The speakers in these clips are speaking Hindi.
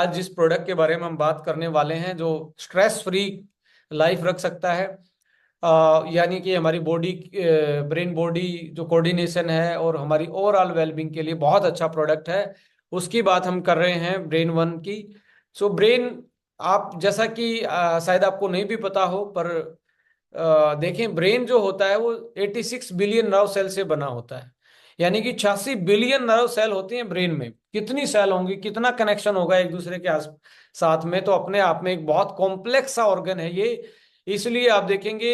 आज जिस प्रोडक्ट के बारे में हम बात करने वाले हैं जो स्ट्रेस फ्री लाइफ रख सकता है, यानी कि हमारी बॉडी, ब्रेन बॉडी जो कोऑर्डिनेशन है और हमारी ओवरऑल वेलबींग के लिए बहुत अच्छा प्रोडक्ट है, उसकी बात हम कर रहे हैं ब्रेन वन की। सो ब्रेन, आप जैसा कि शायद आपको नहीं भी पता हो, पर देखें, ब्रेन जो होता है वो 86 बिलियन नर्व सेल से बना होता है। यानी कि 86 बिलियन नर्व सेल होती हैं ब्रेन में। कितनी सेल होंगी, कितना कनेक्शन होगा एक दूसरे के साथ में, तो अपने आप में एक बहुत कॉम्प्लेक्स सा ऑर्गन है ये। इसलिए आप देखेंगे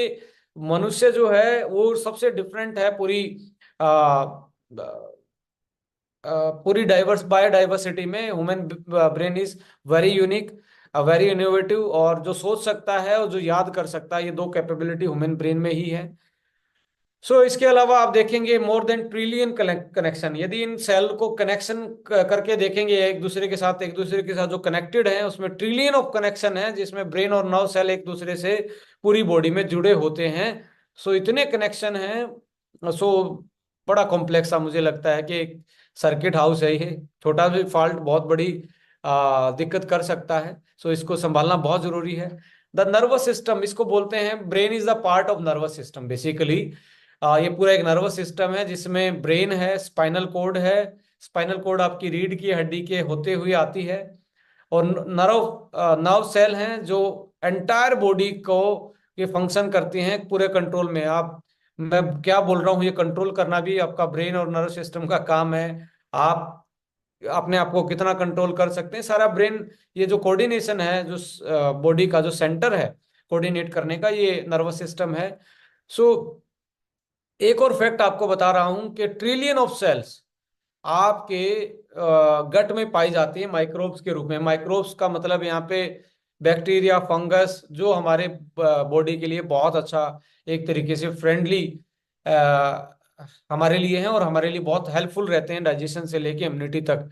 मनुष्य जो है वो सबसे डिफरेंट है पूरी आ, पूरी डाइवर्स बायोडाइवर्सिटी में। Human brain is very unique, very innovative, और जो सोच सकता है और जो याद कर सकता है, ये दो कैपेबिलिटी ह्यूमन ब्रेन में ही है। इसके अलावा आप देखेंगे मोर देन ट्रिलियन कनेक्शन। यदि इन सेल को कनेक्शन करके देखेंगे एक दूसरे के साथ जो कनेक्टेड हैं, उसमें ट्रिलियन ऑफ कनेक्शन है, जिसमें ब्रेन और नर्व सेल एक दूसरे से पूरी बॉडी में जुड़े होते हैं। इतने कनेक्शन हैं। बड़ा कॉम्प्लेक्स सा मुझे लगता है कि एक सर्किट हाउस है ये। छोटा भी फॉल्ट बहुत बड़ी दिक्कत कर सकता है। इसको संभालना बहुत जरूरी है। द नर्वस सिस्टम इसको बोलते हैं। Brain is the part of nervous system basically. ये पूरा एक नर्वस सिस्टम है जिसमें ब्रेन है, स्पाइनल कोड है। स्पाइनल कोड आपकी रीढ़ की हड्डी के होते हुए आती है, और नर्व नर्व सेल हैं जो एंटायर बॉडी को ये फंक्शन करती हैं पूरे कंट्रोल में। आप, मैं क्या बोल रहा हूँ, ये कंट्रोल करना भी आपका ब्रेन और नर्व सिस्टम का काम है। आप अपने आप को कितना कंट्रोल कर सकते हैं, सारा ब्रेन। ये जो कोऑर्डिनेशन है, जो बॉडी का जो सेंटर है कोऑर्डिनेट करने का, ये नर्वस सिस्टम है। सो एक और फैक्ट आपको बता रहा हूं कि ट्रिलियन ऑफ सेल्स आपके गट में पाई जाती है माइक्रोब्स के रूप में। माइक्रोब्स का मतलब यहाँ पे बैक्टीरिया, फंगस, जो हमारे बॉडी के लिए बहुत अच्छा, एक तरीके से फ्रेंडली हमारे लिए हैं, और हमारे लिए बहुत हेल्पफुल रहते हैं डाइजेशन से लेके इम्यूनिटी तक।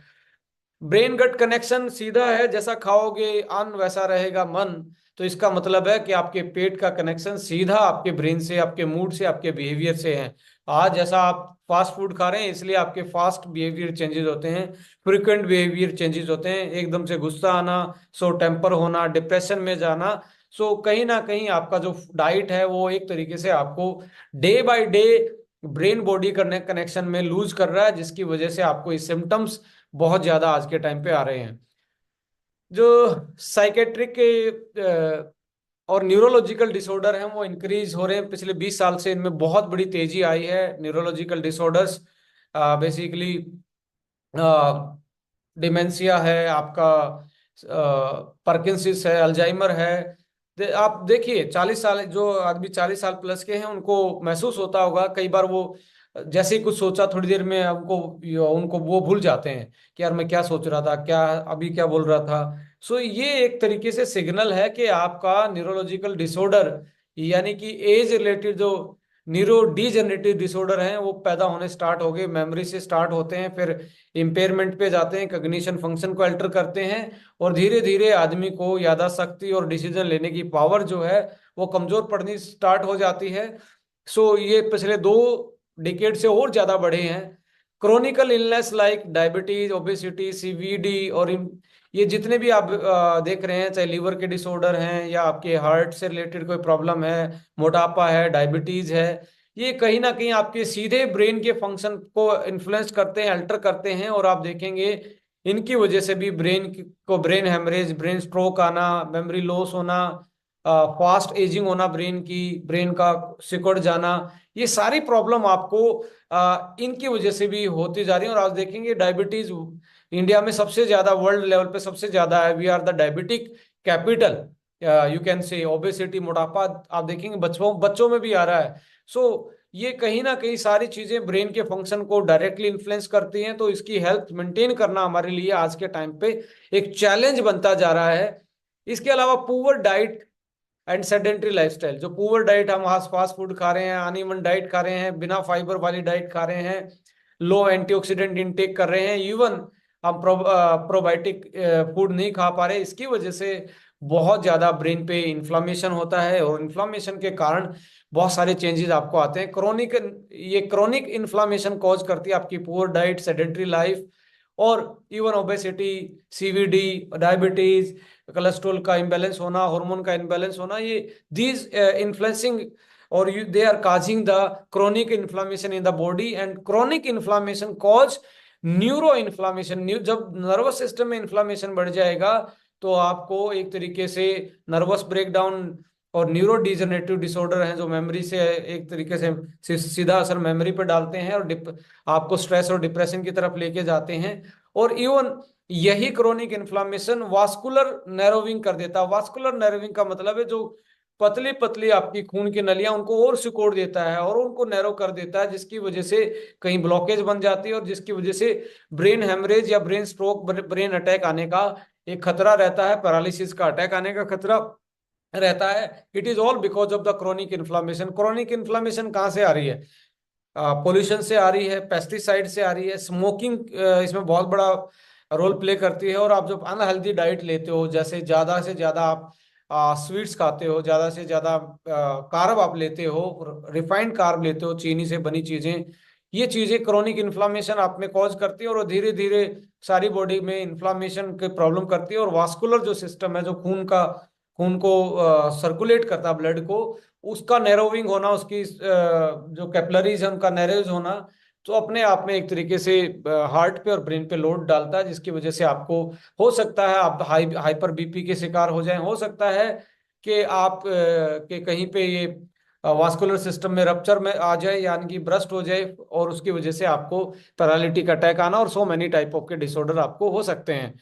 ब्रेन गट कनेक्शन सीधा है, जैसा खाओगे अन्न वैसा रहेगा मन। इसका मतलब है कि आपके पेट का कनेक्शन सीधा आपके ब्रेन से, आपके मूड से, आपके बिहेवियर से है। आज जैसा आप फास्ट फूड खा रहे हैं, इसलिए आपके फास्ट बिहेवियर चेंजेस होते हैं, फ्रिक्वेंट बिहेवियर चेंजेस होते हैं, एकदम से गुस्सा आना, टेम्पर होना, डिप्रेशन में जाना। कहीं ना कहीं आपका जो डाइट है वो एक तरीके से आपको day by day brain body connection में लूज कर रहा है, जिसकी वजह से आपको ये सिम्टम्स बहुत ज्यादा आज के टाइम पे आ रहे हैं। जो साइकेट्रिक के और न्यूरोलॉजिकल डिसऑर्डर हैं वो इंक्रीज हो रहे हैं पिछले 20 साल से। इनमें बहुत बड़ी तेजी आई है। न्यूरोलॉजिकल डिसऑर्डर्स बेसिकली डिमेंशिया है आपका, पार्किंसंस है, अल्जाइमर है। आप देखिए 40 साल, जो आदमी 40 साल प्लस के हैं, उनको महसूस होता होगा कई बार, वो जैसे ही कुछ सोचा थोड़ी देर में उनको उनको वो भूल जाते हैं कि यार मैं क्या सोच रहा था, क्या अभी क्या बोल रहा था। ये एक तरीके से सिग्नल है कि आपका न्यूरोलॉजिकल डिसऑर्डर, यानी कि एज रिलेटेड जो न्यूरो डीजेनरेटिव डिसऑर्डर हैं, वो पैदा होने स्टार्ट हो गए। मेमोरी से स्टार्ट होते हैं, फिर इम्पेयरमेंट पे जाते हैं, कग्निशन फंक्शन को अल्टर करते हैं, और धीरे धीरे आदमी को याददाश्त शक्ति और डिसीजन लेने की पावर जो है वो कमजोर पड़नी स्टार्ट हो जाती है। ये पिछले 2 डिकेड से और ज्यादा बढ़े हैं। Chronicle illness like diabetes, obesity, CVD, और ये जितने भी आप देख रहे हैं, चाहे लीवर के डिसऑर्डर हैं या आपके हार्ट से रिलेटेड कोई प्रॉब्लम है, मोटापा है, डायबिटीज है, ये कहीं ना कहीं आपके सीधे ब्रेन के फंक्शन को इन्फ्लुएंस करते हैं, अल्टर करते हैं। और आप देखेंगे इनकी वजह से भी ब्रेन हेमरेज, ब्रेन स्ट्रोक आना, मेमोरी लॉस होना, फास्ट एजिंग होना, ब्रेन का सिकुड़ जाना, ये सारी प्रॉब्लम आपको इनकी वजह से भी होती जा रही है। और आप देखेंगे डायबिटीज इंडिया में सबसे ज्यादा, वर्ल्ड लेवल पे सबसे ज्यादा है। We are the diabetic capital, you can say. Obesity, मोटापा आप देखेंगे बच्चों बच्चों में भी आ रहा है। ये कहीं ना कहीं सारी चीजें ब्रेन के फंक्शन को डायरेक्टली इन्फ्लुएंस करती हैं। इसकी हेल्थ मेंटेन करना हमारे लिए आज के टाइम पे एक चैलेंज बनता जा रहा है। इसके अलावा poor diet and sedentary lifestyle, जो पुअर डाइट, हम आज फास्ट फूड खा रहे हैं, अनइवन डाइट खा रहे हैं, बिना फाइबर वाली डाइट खा रहे हैं, लो एंटीऑक्सीडेंट इनटेक कर रहे हैं, इवन हम प्रोबायोटिक फूड नहीं खा पा रहे, इसकी वजह से बहुत ज्यादा ब्रेन पे इन्फ्लामेशन होता है, और इन्फ्लामेशन के कारण बहुत सारे चेंजेस आपको आते हैं। क्रोनिक, ये क्रोनिक इन्फ्लामेशन कॉज करती है आपकी पुअर डाइट, सेडेंट्री लाइफ, और even obesity, CVD, diabetes, cholesterol का इम्बैलेंस होना, हार्मोन का इम्बैलेंस होना, ये दीज इन्फ्लुएंसिंग और they are causing the chronic inflammation in the body, and chronic inflammation cause neuro inflammation. जब नर्वस सिस्टम में इन्फ्लामेशन बढ़ जाएगा तो आपको एक तरीके से नर्वस ब्रेकडाउन और न्यूरो डिजनरेटिव डिसऑर्डर हैं जो मेमोरी से एक तरीके से सीधा असर मेमोरी पर डालते हैं और आपको स्ट्रेस और डिप्रेशन की तरफ लेके जाते हैं। और इवन यही क्रोनिक इन्फ्लामेशन वास्कुलर नैरोविंग कर देता है। वास्कुलर नैरोविंग का मतलब है जो पतली पतली आपकी खून की नलियां उनको और सिकोड़ देता है और उनको नैरो कर देता है, जिसकी वजह से कहीं ब्लॉकेज बन जाती है और जिसकी वजह से ब्रेन हेमरेज या ब्रेन स्ट्रोक, ब्रेन अटैक आने का एक खतरा रहता है, पैरालिसिस का अटैक आने का खतरा रहता है। It is all because of the chronic inflammation. Chronic inflammation कहाँ से आ रही है? पोल्यूशन से आ रही है, पेस्टिसाइड से आ रही है, स्मोकिंग इसमें बहुत बड़ा रोल प्ले करती है। और आप जब अनहेल्दी डाइट लेते हो, जैसे ज्यादा से ज्यादा आप स्वीट्स खाते हो, ज्यादा से ज्यादा कार्ब आप लेते हो, रिफाइंड कार्ब लेते हो, चीनी से बनी चीजें, ये चीजें क्रोनिक इन्फ्लामेशन आप में कॉज करती है और धीरे धीरे सारी बॉडी में इन्फ्लामेशन की प्रॉब्लम करती है। और वास्कुलर जो सिस्टम है, जो खून को सर्कुलेट करता है, ब्लड को, उसका नैरोविंग होना, उसकी जो कैपिलरीज है उनका नैरोज होना, तो अपने आप में एक तरीके से हार्ट पे और ब्रेन पे लोड डालता है, जिसकी वजह से आपको हो सकता है आप हाइपर बीपी के शिकार हो जाएं, हो सकता है कि आप के कहीं पे ये वास्कुलर सिस्टम में रप्चर में आ जाए, यानी कि ब्रस्ट हो जाए, और उसकी वजह से आपको पैरालिटिक अटैक आना और सो मेनी टाइप ऑफ के डिसऑर्डर आपको हो सकते हैं।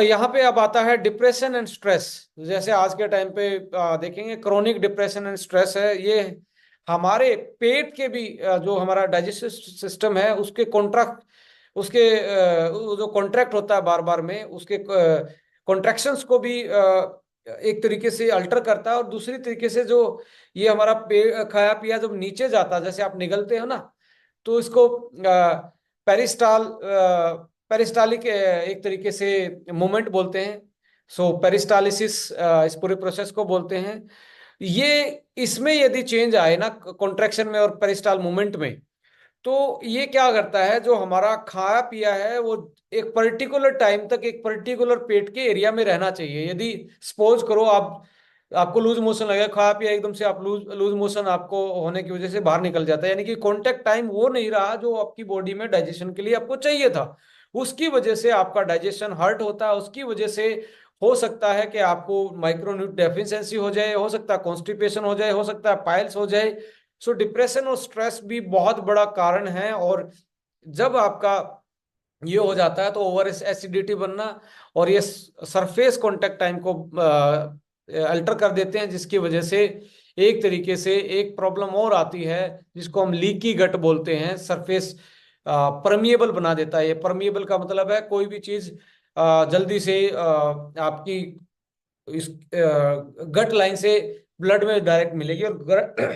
यहाँ पे अब आता है डिप्रेशन एंड स्ट्रेस। जैसे आज के टाइम पे देखेंगे क्रोनिक डिप्रेशन एंड स्ट्रेस है, ये हमारे पेट के भी जो हमारा डाइजेस्टिव सिस्टम है उसके कॉन्ट्रैक्ट, उसके वो जो कॉन्ट्रैक्ट होता है बार बार में, उसके कॉन्ट्रैक्शंस को भी एक तरीके से अल्टर करता है। और दूसरी तरीके से जो ये हमारा खाया पिया जब नीचे जाता है, जैसे आप निगलते हो ना, तो इसको पेरिस्टाल पेरिस्टालिक एक तरीके से मूवमेंट बोलते हैं। सो पेरिस्टालिसिस इस पूरे प्रोसेस को बोलते हैं। ये इसमें यदि चेंज आए ना कॉन्ट्रैक्शन में और पेरिस्टाल मूवमेंट में, तो ये क्या करता है, जो हमारा खाया पिया है वो एक पर्टिकुलर टाइम तक एक पर्टिकुलर पेट के एरिया में रहना चाहिए। यदि सपोज करो आपको लूज मोशन लगेगा, खाया पिया एकदम से आप लूज लूज मोशन आपको होने की वजह से बाहर निकल जाता है, यानी कि कांटेक्ट टाइम वो नहीं रहा जो आपकी बॉडी में डाइजेशन के लिए आपको चाहिए था। उसकी वजह से आपका डाइजेशन हर्ट होता है, उसकी वजह से हो सकता है कि आपको माइक्रोन्यूट्रिएंट डेफिशिएंसी हो जाए, हो सकता है कॉन्स्टिपेशन हो जाए, हो सकता है पाइल्स हो जाए। सो डिप्रेशन और स्ट्रेस भी बहुत बड़ा कारण है। और जब आपका ये हो जाता है तो ओवर एसिडिटी बनना और ये सरफेस कांटेक्ट टाइम को अल्टर कर देते हैं, जिसकी वजह से एक तरीके से एक प्रॉब्लम और आती है जिसको हम लीकी गट बोलते हैं। सरफेस परमिएबल बना देता है। ये परमिएबल का मतलब है कोई भी चीज जल्दी से आपकी इस गट लाइन से ब्लड में डायरेक्ट मिलेगी, और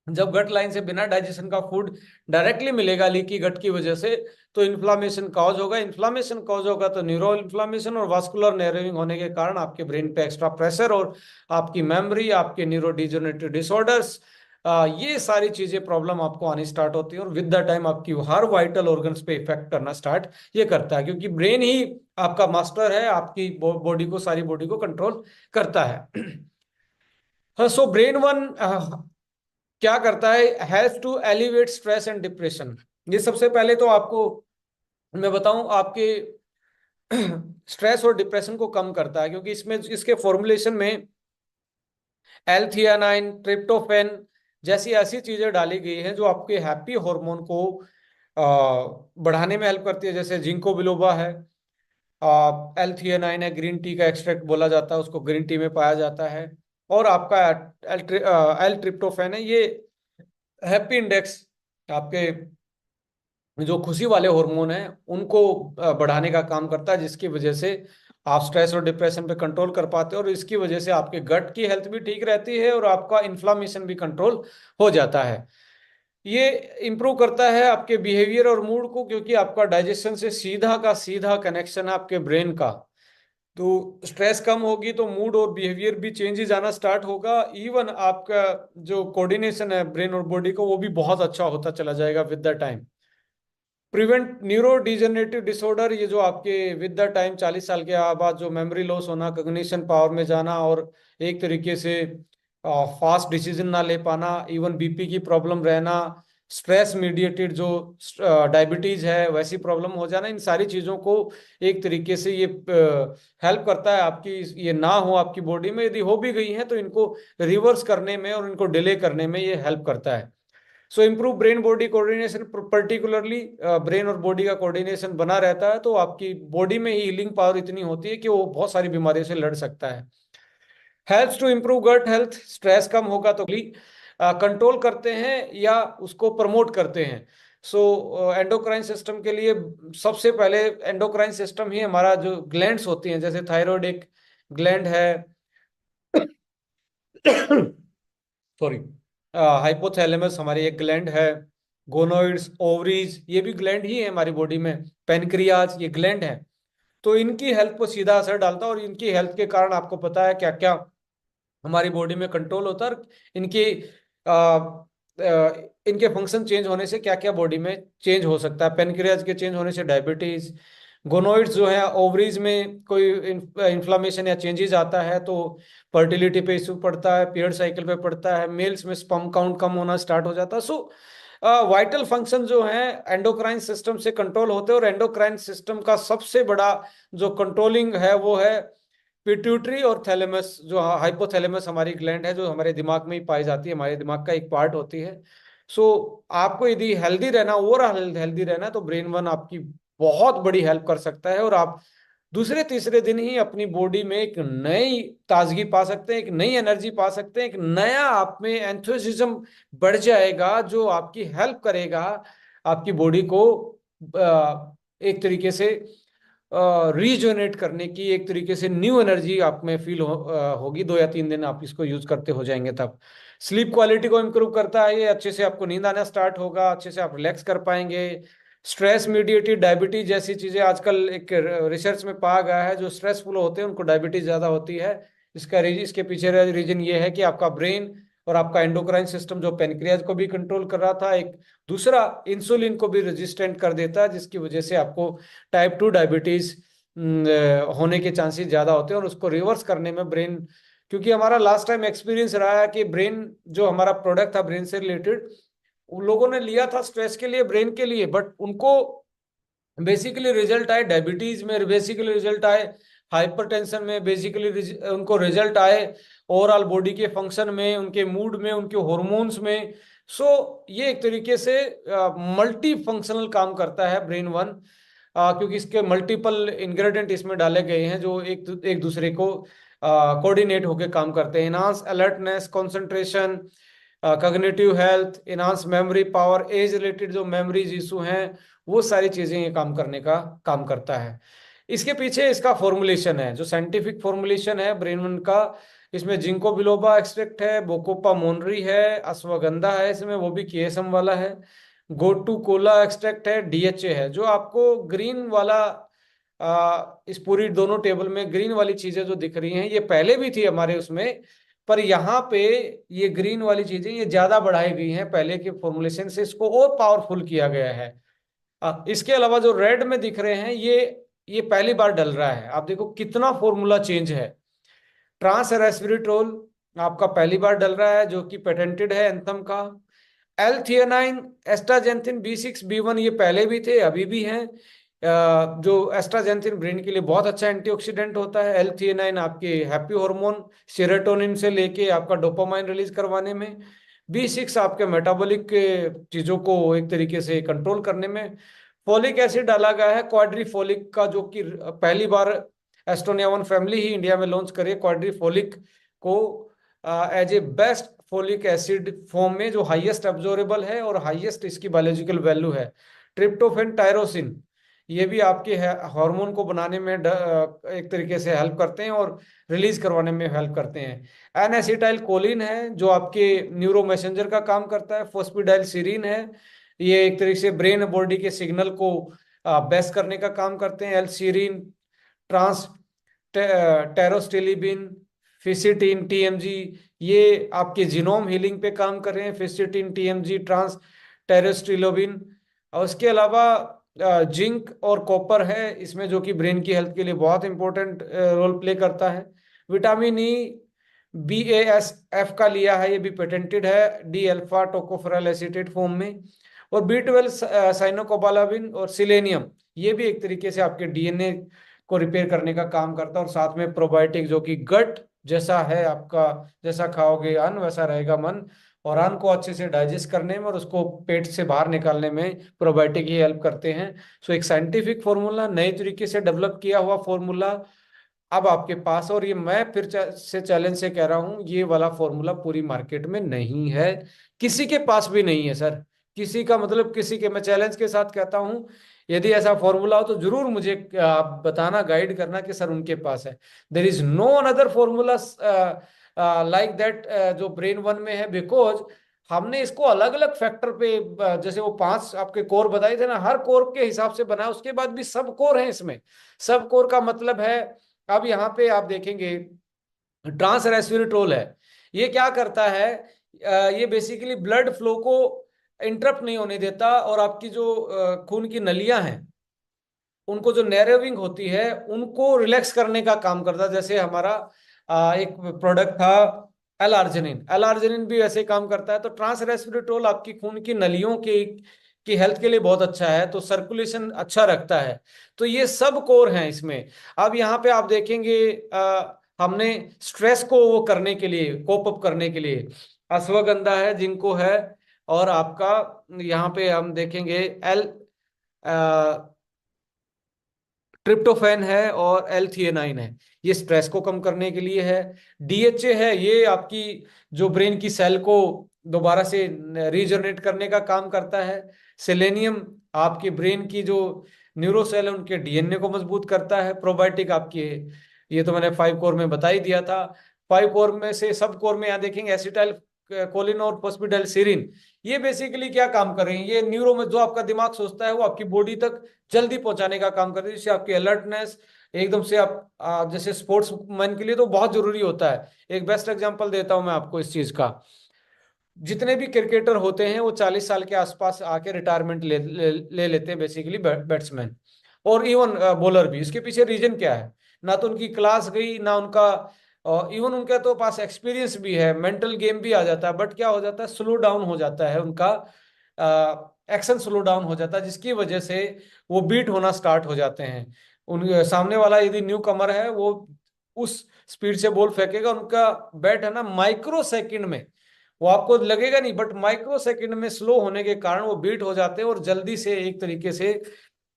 जब गट लाइन से बिना डाइजेशन का फूड डायरेक्टली मिलेगा लीकी गट की वजह से, तो इन्फ्लामेशन कॉज होगा। इन्फ्लामेशन कॉज होगा तो न्यूरो इन्फ्लामेशन और वास्कुलर नैरोइंग होने के कारण आपके ब्रेन पे एक्स्ट्रा प्रेशर और आपकी मेमोरी, आपके न्यूरो डिजनरेटिव डिसऑर्डर्स, ये सारी चीजें प्रॉब्लम आपको आनी स्टार्ट होती है। और विद द टाइम आपकी हर वाइटल ऑर्गन्स पे इफेक्ट करना स्टार्ट ये करता है, क्योंकि ब्रेन ही आपका मास्टर है, आपकी बॉडी को, सारी बॉडी को कंट्रोल करता है। सो ब्रेन वन क्या करता है, help to elevate stress and depression. ये सबसे पहले तो आपको मैं बताऊं, आपके स्ट्रेस और डिप्रेशन को कम करता है, क्योंकि इसमें इसके फॉर्मुलेशन में एल-थियानाइन, ट्रिप्टोफैन जैसी ऐसी चीजें डाली गई हैं जो आपके हैप्पी हार्मोन को बढ़ाने में हेल्प करती है। जैसे जिंको बिलोबा है, एल-थियानाइन है, ग्रीन टी का एक्सट्रैक्ट बोला जाता है उसको, ग्रीन टी में पाया जाता है। और आपका एल ट्रिप्टोफैन है, ये हैप्पी इंडेक्स, आपके जो खुशी वाले हार्मोन हैं उनको बढ़ाने का काम करता है, जिसकी वजह से आप स्ट्रेस और डिप्रेशन पे कंट्रोल कर पाते हो। और इसकी वजह से आपके गट की हेल्थ भी ठीक रहती है और आपका इन्फ्लामेशन भी कंट्रोल हो जाता है। ये इंप्रूव करता है आपके बिहेवियर और मूड को, क्योंकि आपका डाइजेशन से सीधा का सीधा कनेक्शन है आपके ब्रेन का। तो स्ट्रेस कम होगी तो मूड और बिहेवियर भी चेंजेस आना स्टार्ट होगा। इवन आपका जो कोऑर्डिनेशन है ब्रेन और बॉडी को, वो भी बहुत अच्छा होता चला जाएगा with the time. Prevent neuro degenerative disorder, ये जो आपके विद द टाइम 40 साल के बाद जो मेमोरी लॉस होना, कॉग्निशन पावर में जाना, और एक तरीके से फास्ट डिसीजन ना ले पाना, इवन बीपी की प्रॉब्लम रहना, स्ट्रेस मीडिएटेड जो डायबिटीज है वैसी प्रॉब्लम हो जाना, इन सारी चीजों को एक तरीके से ये हेल्प करता है आपकी, ये ना हो आपकी बॉडी में। यदि हो भी गई है तो इनको रिवर्स करने में और इनको डिले करने में ये हेल्प करता है। So improve brain body coordination, particularly brain और बॉडी का कोऑर्डिनेशन बना रहता है, तो आपकी बॉडी में ही हीलिंग पावर इतनी होती है कि वो बहुत सारी बीमारियों से लड़ सकता है। Helps to improve gut health, stress कम होगा तो कंट्रोल करते हैं या उसको प्रमोट करते हैं। सो एंडोक्राइन सिस्टम के लिए सबसे पहले एंडोक्राइन सिस्टम ही हमारा जो ग्लैंड्स होती हैं, जैसे थायराइड एक ग्लैंड है, सॉरी, हाइपोथैलेमस हमारी एक ग्लैंड है, गोनोइड्स, ओवरीज ये भी ग्लैंड ही है हमारी बॉडी में, पेनक्रियाज ये ग्लैंड है। तो इनकी हेल्थ को सीधा असर डालता है, और इनकी हेल्थ के कारण आपको पता है क्या क्या हमारी बॉडी में कंट्रोल होता है, और इनके आ, इनके फंक्शन चेंज होने से क्या क्या बॉडी में चेंज हो सकता है। पेनक्रियाज के चेंज होने से डायबिटीज, गोनोइड्स जो है ओवरीज में कोई इन्फ्लामेशन या चेंजेस आता है तो फर्टिलिटी पे इशू पड़ता है, पीरियड साइकिल पे पड़ता है, मेल्स में स्पर्म काउंट कम होना स्टार्ट हो जाता है। सो वाइटल फंक्शन जो है एंडोक्राइन सिस्टम से कंट्रोल होते हैं, और एंडोक्राइन सिस्टम का सबसे बड़ा जो कंट्रोलिंग है वो है पिट्यूटरी और थैलेमस, जो हाइपोथैलेमस हमारी ग्लैंड है, जो हमारे दिमाग में ही पाई जाती है, हमारे दिमाग का एक पार्ट होती है। सो आपको यदि हेल्दी रहना, ओवरऑल हेल्दी रहना है, तो ब्रेन वन आपकी बहुत बड़ी हेल्प कर सकता है, और आप दूसरे तीसरे दिन ही अपनी बॉडी में एक नई ताजगी पा सकते हैं, एक नई एनर्जी पा सकते हैं, एक नया आप में एंथुसिज्म बढ़ जाएगा, जो आपकी हेल्प करेगा आपकी बॉडी को एक तरीके से रीजनरेट करने की, एक तरीके से न्यू एनर्जी आप में होगी। 2 या 3 दिन आप इसको यूज करते हो जाएंगे तब। स्लीप क्वालिटी को इम्प्रूव करता है ये, अच्छे से आपको नींद आना स्टार्ट होगा, अच्छे से आप रिलैक्स कर पाएंगे। स्ट्रेस मीडिएटेड डायबिटीज जैसी चीजें आजकल एक रिसर्च में पाया गया है, जो स्ट्रेसफुल होते हैं उनको डायबिटीज ज्यादा होती है। इसके पीछे रीजन ये है कि आपका ब्रेन और आपका एंडोक्राइन सिस्टम जो पेनक्रियाज को भी कंट्रोल कर रहा था, एक दूसरा इंसुलिन को भी रेजिस्टेंट कर देता है, जिसकी वजह से आपको टाइप 2 डायबिटीज होने के चांसेस ज्यादा होते हैं। और उसको रिवर्स करने में ब्रेन, क्योंकि हमारा लास्ट टाइम एक्सपीरियंस रहा है कि ब्रेन जो हमारा प्रोडक्ट था ब्रेन से रिलेटेड, उन लोगों ने लिया था स्ट्रेस के लिए, ब्रेन के लिए, बट उनको बेसिकली रिजल्ट आए डायबिटीज में, बेसिकली रिजल्ट आए हाइपरटेंशन में, बेसिकली उनको रिजल्ट आए ओवरऑल बॉडी के फंक्शन में, उनके मूड में, उनके हॉर्मोन्स में। सो ये एक तरीके से मल्टी फंक्शनल काम करता है ब्रेन वन, क्योंकि इसके मल्टीपल इंग्रेडिएंट इसमें डाले गए हैं जो एक दूसरे को कोऑर्डिनेट होकर काम करते हैं। Enhance alertness, concentration, cognitive health, enhance memory power, age related जो मेमोरीज इशू हैं, वो सारी चीजें ये काम करने का काम करता है। इसके पीछे इसका फॉर्मुलेशन है, जो साइंटिफिक फॉर्मुलेशन है ब्रेन वन का, इसमें जिंको बिलोबा एक्सट्रैक्ट है, बोकोपा मोनरी है, अश्वगंधा है इसमें, वो भी केएसएम वाला है, गोटू कोला एक्सट्रैक्ट है, डीएचए है। जो आपको ग्रीन वाला इस पूरी दोनों टेबल में ग्रीन वाली चीजें जो दिख रही हैं, ये पहले भी थी हमारे उसमें, पर यहाँ पे ये ग्रीन वाली चीजें ये ज्यादा बढ़ाई गई हैं पहले के फॉर्मुलेशन से, इसको और पावरफुल किया गया है। इसके अलावा जो रेड में दिख रहे हैं ये पहली बार डल रहा है। आप देखो कितना फॉर्मूला चेंज है। ट्रांस रेस्वेराट्रोल आपका पहली बार डल रहा है, जो कि पेटेंटेड है एंथम का। एल थियानाइन, एस्ट्राजेंथिन B6 B1 ये पहले भी थे, अभी भी हैं। जो एस्ट्राजेंथिन ब्रेन के लिए बहुत अच्छा एंटीऑक्सीडेंट होता है। एल थियानाइन आपके हैप्पी हार्मोन सेरोटोनिन से लेके आपका डोपामाइन रिलीज करवाने में। B6 आपके मेटाबॉलिक चीजों को एक तरीके से कंट्रोल करने में। फोलिक एसिड डाला गया है क्वाड्रीफोलिक का, जो कि पहली बार एस्टोनिया वन फैमिली ही इंडिया में लॉन्च करी क्वाड्रीफोलिक को as a best folic acid form में, जो हाईएस्ट एब्जॉर्बेबल है और हाईएस्ट इसकी बायोलॉजिकल वैल्यू है। ट्रिप्टोफेन, टायरोसिन ये भी आपके हार्मोन को बनाने में एक तरीके से हेल्प करते हैं और रिलीज करवाने में हेल्प करते हैं। एन एसिटाइल कोलिन है जो आपके न्यूरो मैसेंजर का काम करता है। फोस्फिडाइल सीरीन है, ये एक तरीके से ब्रेन बॉडी के सिग्नल को बेस्ट करने का काम करते हैं। एल सीरीन, ट्रांस टेरोस्टेलिबिन, फिसिटिन, टीएमजी ये आपके जीनोम हीलिंग पे काम कर रहे हैं। फिसिटिन, टीएमजी, ट्रांस टेरोस्टेलिबिन। और उसके अलावा जिंक और कॉपर है इसमें, जो कि ब्रेन की हेल्थ के लिए बहुत इंपॉर्टेंट रोल प्ले करता है। विटामिन ई BASF का लिया है, ये भी पेटेंटेड है, D alpha tocopherol acetate form में। और B12 साइनोकोबालामिन और सिलेनियम, ये भी एक तरीके से आपके DNA को रिपेयर करने का काम करता है। और साथ में प्रोबायोटिक, जो कि गट जैसा है आपका, जैसा खाओगे अन्न वैसा रहेगा मन, और अन्न को अच्छे से डाइजेस्ट करने में और उसको पेट से बाहर निकालने में प्रोबायोटिक ही हेल्प करते हैं। सो एक साइंटिफिक फॉर्मूला, नए तरीके से डेवलप किया हुआ फॉर्मूला अब आपके पास। और ये मैं फिर से चैलेंज से कह रहा हूं, ये वाला फॉर्मूला पूरी मार्केट में नहीं है, किसी के पास भी नहीं है सर। किसी का मतलब किसी के, मैं चैलेंज के साथ कहता हूं, यदि ऐसा फॉर्मूला हो तो जरूर मुझे आप बताना, गाइड करना कि सर उनके पास है। There is no another formula like that जो ब्रेन वन में है, बिकॉज हमने इसको अलग अलग फैक्टर पे जैसे वो 5 आपके कोर बताए थे ना, हर कोर के हिसाब से बनाया, उसके बाद भी सब कोर है इसमें। सब कोर का मतलब है, अब यहाँ पे आप देखेंगे ट्रांस रेस्पिरेट्रोल है, ये क्या करता है, ये बेसिकली ब्लड फ्लो को इंटरप्ट नहीं होने देता, और आपकी जो खून की नलियां हैं उनको जो नैरोविंग होती है उनको रिलैक्स करने का काम करता है। जैसे हमारा एक प्रोडक्ट था एल आर्जिनिन भी वैसे काम करता है। तो ट्रांस रेस्पिरेट्रोल आपकी खून की नलियों की हेल्थ के लिए बहुत अच्छा है, तो सर्कुलेशन अच्छा रखता है। तो ये सब कोर हैं इसमें। अब यहाँ पे आप देखेंगे हमने स्ट्रेस को वो करने के लिए, कोप अप करने के लिए अश्वगंधा है, जिनको है, और आपका यहाँ पे हम देखेंगे एल ट्रिप्टोफैन है और L-थियोनाइन है, ये स्ट्रेस को कम करने के लिए है। DHA है, ये आपकी जो ब्रेन की सेल को दोबारा से रीजनरेट करने का काम करता है। सेलेनियम आपके ब्रेन की जो न्यूरो सेल है उनके DNA को मजबूत करता है। प्रोबायोटिक आपकी, ये तो मैंने 5 कोर में बता ही दिया था। 5 कोर में से सब कोर में यहाँ देखेंगे एसिटाइल कोलिन और फॉस्फेटाइल सीरिन, ये बेसिकली क्या काम कर रहे हैं, ये न्यूरो में जो आपका दिमाग सोचता है वो आपकी बॉडी तक जल्दी पहुंचाने का काम करती है, जिससे आपकी अलर्टनेस एकदम से आप जैसे स्पोर्ट्स मैन के लिए तो बहुत जरूरी होता है। एक बेस्ट एग्जांपल देता हूं मैं आपको इस चीज का। जितने भी क्रिकेटर होते हैं वो 40 साल के आसपास आके रिटायरमेंट ले लेते हैं, बेसिकली बैट्समैन और इवन बॉलर भी। इसके पीछे रीजन क्या है, ना तो उनकी क्लास गई, ना उनका इवन उनके तो पास एक्सपीरियंस भी है, मेंटल गेम भी आ जाता है, बट क्या हो जाता है, स्लो डाउन हो जाता है उनका, एक्शन स्लो डाउन हो जाता है, जिसकी वजह से वो बीट होना स्टार्ट हो जाते हैं। उन सामने वाला यदि न्यू कमर है, वो उस स्पीड से बॉल फेंकेगा, उनका बैट है ना माइक्रो सेकंड में, वो आपको लगेगा नहीं, बट माइक्रो सेकंड में स्लो होने के कारण वो बीट हो जाते हैं और जल्दी से एक तरीके से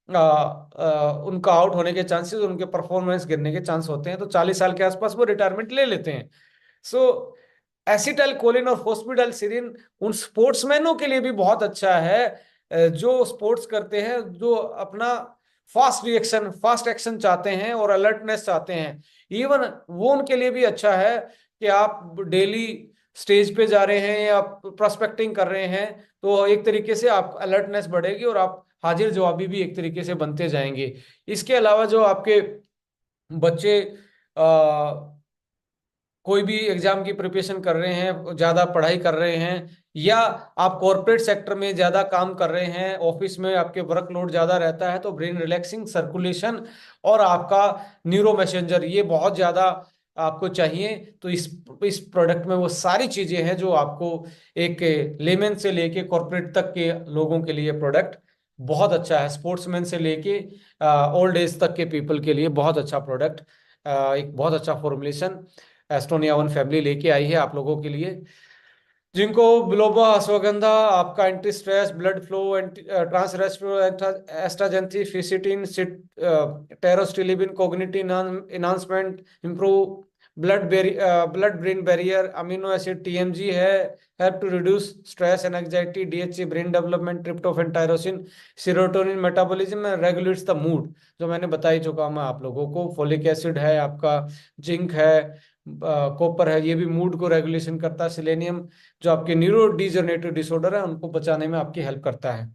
उनका आउट होने के चांसेस, उनके परफॉर्मेंस गिरने के चांस होते हैं। तो 40 साल के आसपास वो रिटायरमेंट ले लेते हैं। सो एसिटाइल कोलिन और फॉस्फेटाइल सीरिन उन स्पोर्ट्समैनों के लिए भी बहुत अच्छा है, जो स्पोर्ट्स करते हैं, जो अपना फास्ट रिएक्शन, फास्ट एक्शन चाहते हैं और अलर्टनेस चाहते हैं। इवन वो उनके लिए भी अच्छा है कि आप डेली स्टेज पे जा रहे हैं या प्रोस्पेक्टिंग कर रहे हैं, तो एक तरीके से आप अलर्टनेस बढ़ेगी और आप हाजिर जवाबी भी एक तरीके से बनते जाएंगे। इसके अलावा जो आपके बच्चे कोई भी एग्जाम की प्रिपरेशन कर रहे हैं, ज्यादा पढ़ाई कर रहे हैं, या आप कॉरपोरेट सेक्टर में ज्यादा काम कर रहे हैं, ऑफिस में आपके वर्कलोड ज्यादा रहता है, तो ब्रेन रिलैक्सिंग, सर्कुलेशन और आपका न्यूरो मैसेंजर ये बहुत ज्यादा आपको चाहिए। तो इस प्रोडक्ट में वो सारी चीजें हैं जो आपको एक लेमन से लेके कॉरपोरेट तक के लोगों के लिए प्रोडक्ट बहुत अच्छा है। स्पोर्ट्समैन से लेके ओल्ड एज तक के पीपल के लिए बहुत अच्छा प्रोडक्ट, एक बहुत अच्छा फॉर्मुलेशन एस्टोनिया वन फैमिली लेके आई है आप लोगों के लिए, जिनको बिलोबा अश्वगंधा आपका anti stress, blood flow, trans astaxanthin, fisetin, pterostilbene, cognitive enhancement, improve blood brain barrier, amino acid TMG है, help to reduce stress and anxiety, DHA brain development, tryptophan, tyrosine, serotonin metabolism and regulates the mood, जो मैंने बता ही चुका मैं आप लोगों को। फोलिक एसिड है आपका, जिंक है, कॉपर है, ये भी मूड को रेगुलेशन करता है। सिलेनियम जो आपके न्यूरो डिजनरेटिव डिसऑर्डर है उनको बचाने में आपकी हेल्प करता है।